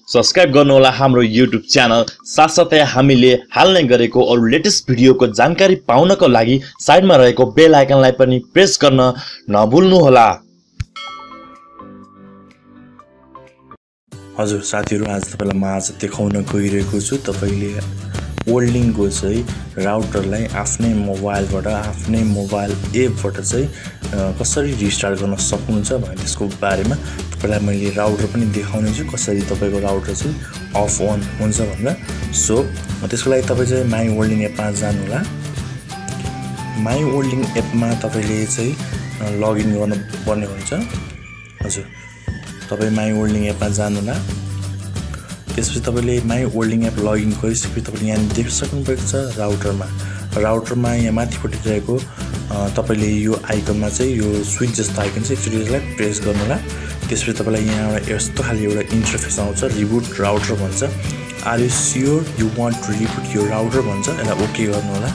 Subscribe गर्नुहोला हाम्रो YouTube channel. साथसाथै हामीले हाल्ने गरेको अरु लेटेस्ट भिडियोको जानकारी पाउनको लागि साइडमा रहेको बेल आइकनलाई पनि प्रेस गर्न नभुल्नु होला। हजुर साथीहरु, आज तपाईलाई म आज देखाउन गइरहेको छु तपाईले वर्ल्डलिंक को चाहिँ राउटरलाई आफ्नै मोबाइलबाट आफ्नै मोबाइल एपबाट चाहिँ कसरी रिस्टार्ट गर्न सक्नुहुन्छ भने त्यसको बारेमा तपाईलाई मैले राउटर पनि देखाउने छु, कसरी तपाईको राउटर चाहिँ अफ अन हुन्छ भनेर। सो त्यसको लागि तपाई चाहिँ myWorldLink एपमा जानु होला। myWorldLink एपमा तपाईले चाहिँ लगइन गर्नु पर्ने हुन्छ। हजुर तपाई myWorldLink एपमा जानु होला। त्यसपछि तपाईले myWorldLink एप लगइन गरिसकेपछि तपाईले यहाँ देख्न सक्नुहुन्छ राउटरमा यहाँ माथिपट्टि रहेको तपाईले यो आइकनमा चाहिँ यो स्विच जस्तो आइकन छ, एकचोटी यसलाई प्रेस गर्नु होला। त्यसपछि तपाईलाई यहाँ यस्तो खाली एउटा इन्टरफेस आउँछ, रिबुट राउटर भन्छ। Are you sure you want to reboot यो राउटर भन्छ, यसलाई ओके गर्नु होला।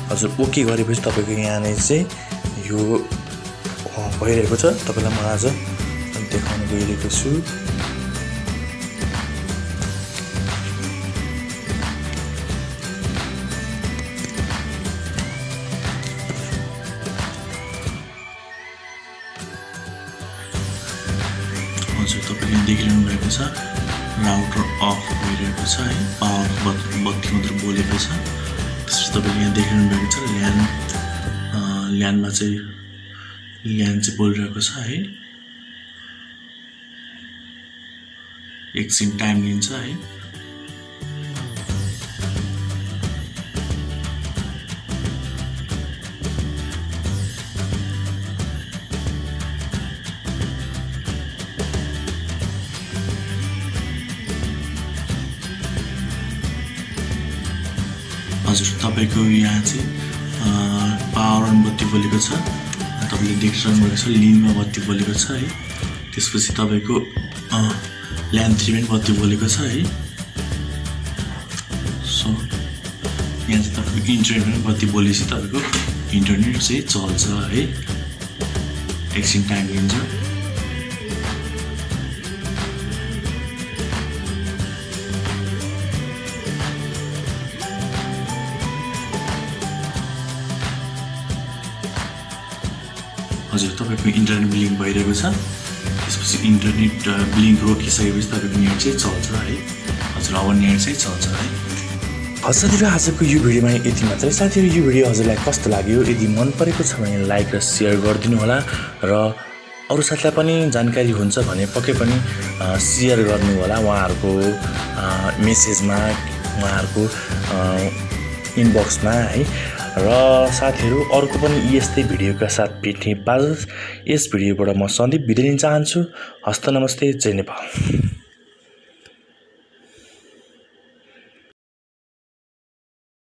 हजुर ओके गरेपछि तपाईको यहाँ नै चाहिँ यो भइरहेको छ। तपाईलाई म आज देखाउन गइरहेको छु। हजुर तपाईले देखिरहनु भएको छ राउटर अफ भइरहेको छ है, पावर बत्ती मात्र बोलेको छ। त्यसपछि तपाईले यहाँ देखिरहनु भएको छ ल्यानमा चाहिँ ल्यान चाहिँ बोलिरहेको छ है। एकछिन टाइम लिन्छ है। हजुर तपाईको यहाँ चाहिँ पावर अन बत्ती बोलेको छ, तपाईले देखिरहनु भएको छ लिनमा बत्ती बोलेको छ है। त्यसपछि तपाईको ल्यान 3 पनि बत्ती बोलेको छ है। सो यहाँ चाहिँ तपाईको इन्टरनेट पनि बत्ती बोलेपछि तपाईको इन्टरनेट चाहिँ चल्छ है। एकछिन टाइम लिन्छ। हजुर तपाईको इन्टरनेट ब्लिङ्क भइरहेको छ। त्यसपछि इन्टरनेट ब्लिङ्क रोकिसकेपछि तपाईको नेट चाहिँ चल्छ है। हजुर अब नेट चाहिँ चल्छ है। हजुर आजको यो भिडियोमा यति मात्रै। साथीहरु यो भिडियो हजुरलाई कस्तो लाग्यो? यदि मन परेको छ भने लाइक र शेयर गरिदिनु होला र अरु साथीलाई पनि जानकारी हुन्छ भने पक्कै पनि शेयर गर्नु होला उहाँहरुको मेसेजमा, उहाँहरुको इनबक्समा है। र साथीहरु अर्को पनि यस्तै भिडियोका साथ भेट्ने पाजोस्। यस भिडियोबाट म सन्दीप बिदा लिन चाहन्छु। हस्त नमस्ते, जय नेपाल।